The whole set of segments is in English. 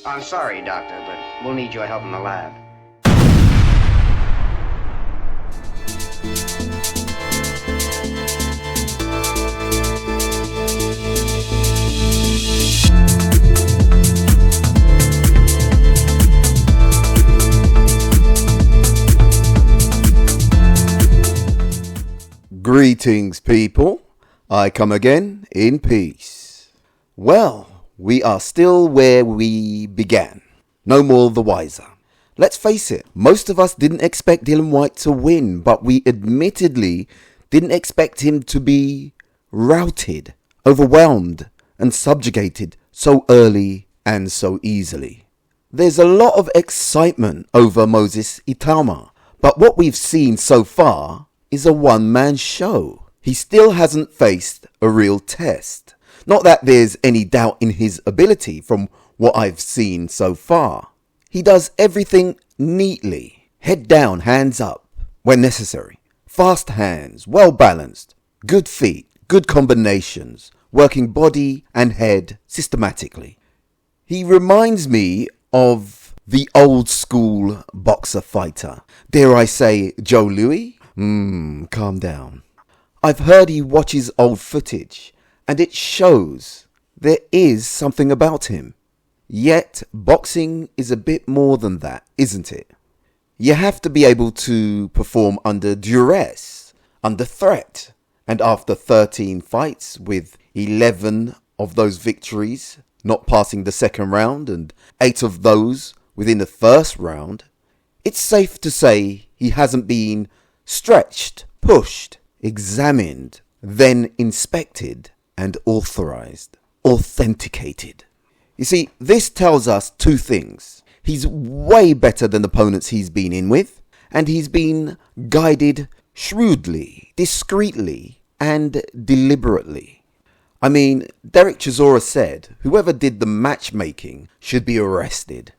I'm sorry, Doctor, but we'll need your help in the lab. Greetings, people. I come again in peace. Well, we are still where we began. No more the wiser. Let's face it, most of us didn't expect Dillian Whyte to win, but we admittedly didn't expect him to be routed, overwhelmed, and subjugated so early and so easily. There's a lot of excitement over Moses Itama, but what we've seen so far is a one-man show. He still hasn't faced a real test. Not that there's any doubt in his ability from what I've seen so far. He does everything neatly. Head down, hands up, when necessary. Fast hands, well balanced. Good feet, good combinations. Working body and head systematically. He reminds me of the old school boxer fighter. Dare I say Joe Louis? Calm down. I've heard he watches old footage, and it shows there is something about him. Yet, boxing is a bit more than that, isn't it? You have to be able to perform under duress, under threat, and after 13 fights with 11 of those victories not passing the second round and 8 of those within the first round, it's safe to say he hasn't been stretched, pushed, examined, then inspected and authorized, authenticated. You see, this tells us two things. He's way better than the opponents he's been in with, and he's been guided shrewdly, discreetly, and deliberately. I mean, Derek Chisora said whoever did the matchmaking should be arrested.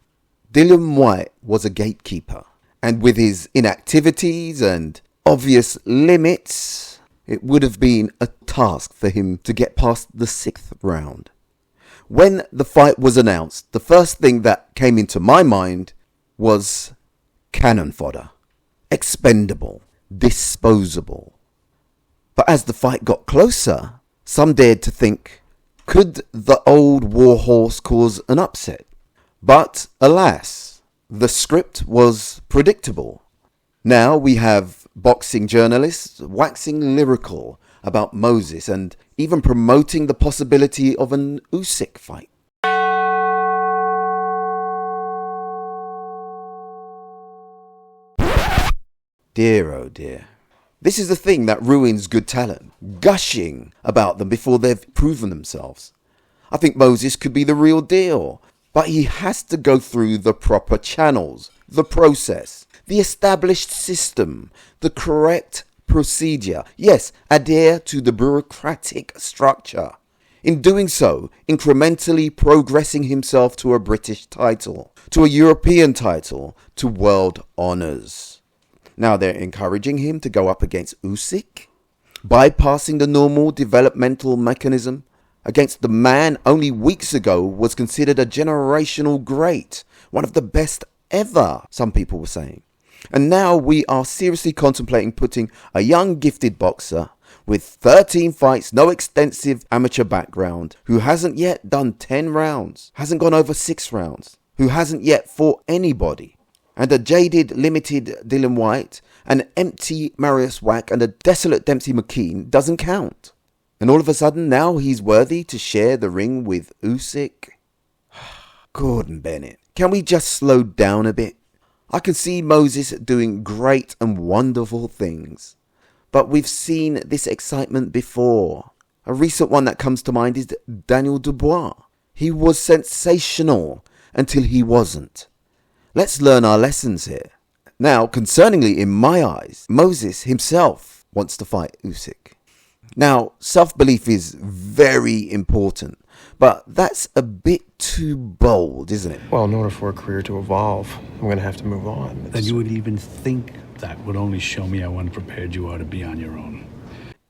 Dillian Whyte was a gatekeeper. And with his inactivities and obvious limits, it would have been a task for him to get past the 6th round. When the fight was announced, the first thing that came into my mind was cannon fodder. Expendable. Disposable. But as the fight got closer, some dared to think, could the old warhorse cause an upset? But alas, the script was predictable. Now we have boxing journalists waxing lyrical about Moses and even promoting the possibility of an Usyk fight. Dear oh dear. This is the thing that ruins good talent. Gushing about them before they've proven themselves. I think Moses could be the real deal. But he has to go through the proper channels, the process, the established system, the correct procedure. Yes, adhere to the bureaucratic structure. In doing so, incrementally progressing himself to a British title, to a European title, to world honours. Now they're encouraging him to go up against Usyk, bypassing the normal developmental mechanism against the man only weeks ago was considered a generational great, one of the best ever, some people were saying. And now we are seriously contemplating putting a young gifted boxer with 13 fights, no extensive amateur background, who hasn't yet done 10 rounds, hasn't gone over 6 rounds, who hasn't yet fought anybody, and a jaded, limited Dillian Whyte, an empty Marius Wack and a desolate Dempsey McKean doesn't count. And all of a sudden, now he's worthy to share the ring with Usyk? Gordon Bennett, can we just slow down a bit? I can see Moses doing great and wonderful things. But we've seen this excitement before. A recent one that comes to mind is Daniel Dubois. He was sensational until he wasn't. Let's learn our lessons here. Now, concerningly in my eyes, Moses himself wants to fight Usyk. Now, self-belief is very important, but that's a bit too bold, isn't it? Well, in order for a career to evolve, I'm going to have to move on. That you would even think that would only show me how unprepared you are to be on your own.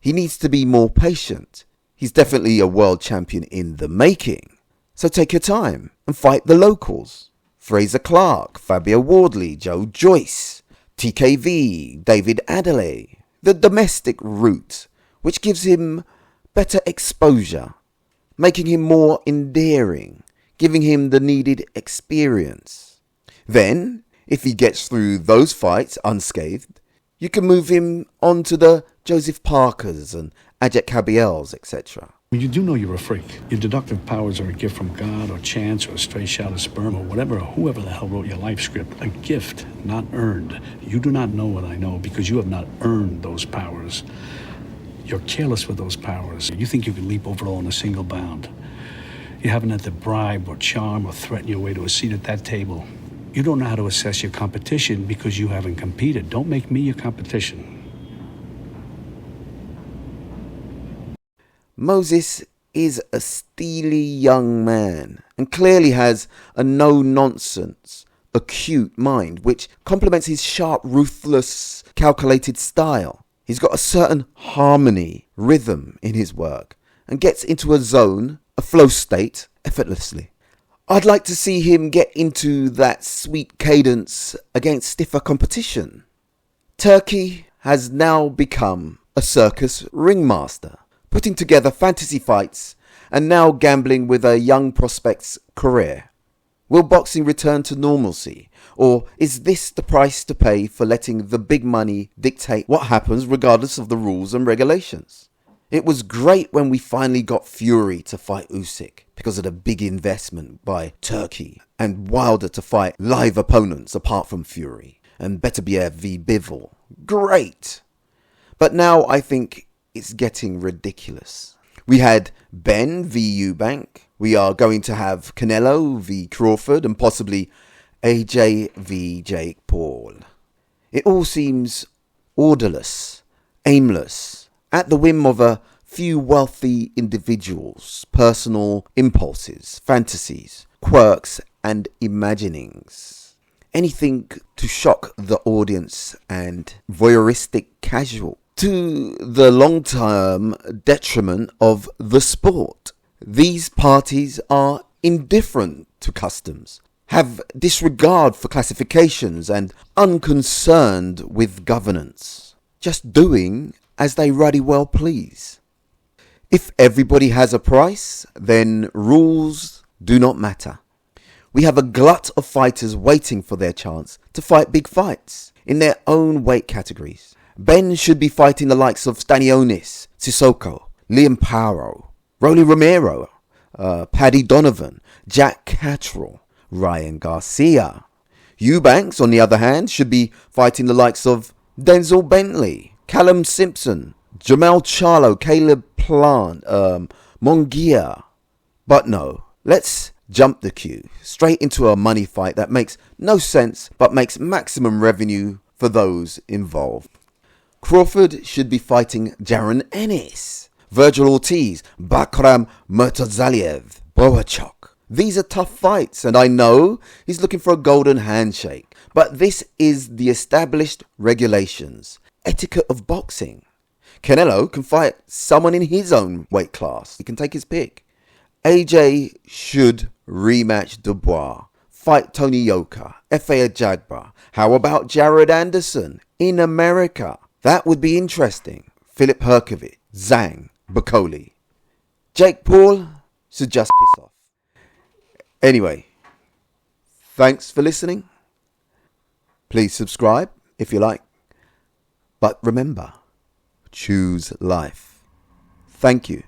He needs to be more patient. He's definitely a world champion in the making. So take your time and fight the locals. Fraser Clark, Fabio Wardley, Joe Joyce, TKV, David Adelaide. The domestic route, which gives him better exposure, making him more endearing, giving him the needed experience. Then, if he gets through those fights unscathed, you can move him on to the Joseph Parkers and Ajak Kabiels, etc. You do know you're a freak. Your deductive powers are a gift from God or chance or a stray shot of sperm or whatever, or whoever the hell wrote your life script. A gift, not earned. You do not know what I know because you have not earned those powers. You're careless with those powers. You think you can leap over it all in a single bound. You haven't had to bribe or charm or threaten your way to a seat at that table. You don't know how to assess your competition because you haven't competed. Don't make me your competition. Moses is a steely young man and clearly has a no-nonsense, acute mind which complements his sharp, ruthless, calculated style. He's got a certain harmony, rhythm in his work and gets into a zone, a flow state, effortlessly. I'd like to see him get into that sweet cadence against stiffer competition. Turkey has now become a circus ringmaster, putting together fantasy fights and now gambling with a young prospect's career. Will boxing return to normalcy, or is this the price to pay for letting the big money dictate what happens regardless of the rules and regulations? It was great when we finally got Fury to fight Usyk because of the big investment by Turkey, and Wilder to fight live opponents apart from Fury, and Beterbiev v Bivol. Great! But now I think it's getting ridiculous. We had Ben v Eubank. We are going to have Canelo v Crawford and possibly AJ v Jake Paul. It all seems orderless, aimless, at the whim of a few wealthy individuals, personal impulses, fantasies, quirks and imaginings. Anything to shock the audience and voyeuristic casual, to the long-term detriment of the sport. These parties are indifferent to customs, have disregard for classifications and unconcerned with governance, just doing as they ruddy well please. If everybody has a price, then rules do not matter. We have a glut of fighters waiting for their chance to fight big fights in their own weight categories. Ben should be fighting the likes of Stanionis, Sissoko, Liam Paro, Rolly Romero, Paddy Donovan, Jack Catterall, Ryan Garcia. Eubanks, on the other hand, should be fighting the likes of Denzel Bentley, Callum Simpson, Jamel Charlo, Caleb Plant, Mongia. But no, let's jump the queue straight into a money fight that makes no sense but makes maximum revenue for those involved. Crawford should be fighting Jaron Ennis, Virgil Ortiz, Bakram Murtazaliev, Boachok. These are tough fights, and I know he's looking for a golden handshake, but this is the established regulations, etiquette of boxing. Canelo can fight someone in his own weight class. He can take his pick. AJ should rematch Dubois, fight Tony Yoka, F.A. Jagba. How about Jared Anderson in America? That would be interesting. Philip Herkovich, Zhang, Bacoli. Jake Paul should just piss off. Anyway, thanks for listening. Please subscribe if you like. But remember, choose life. Thank you.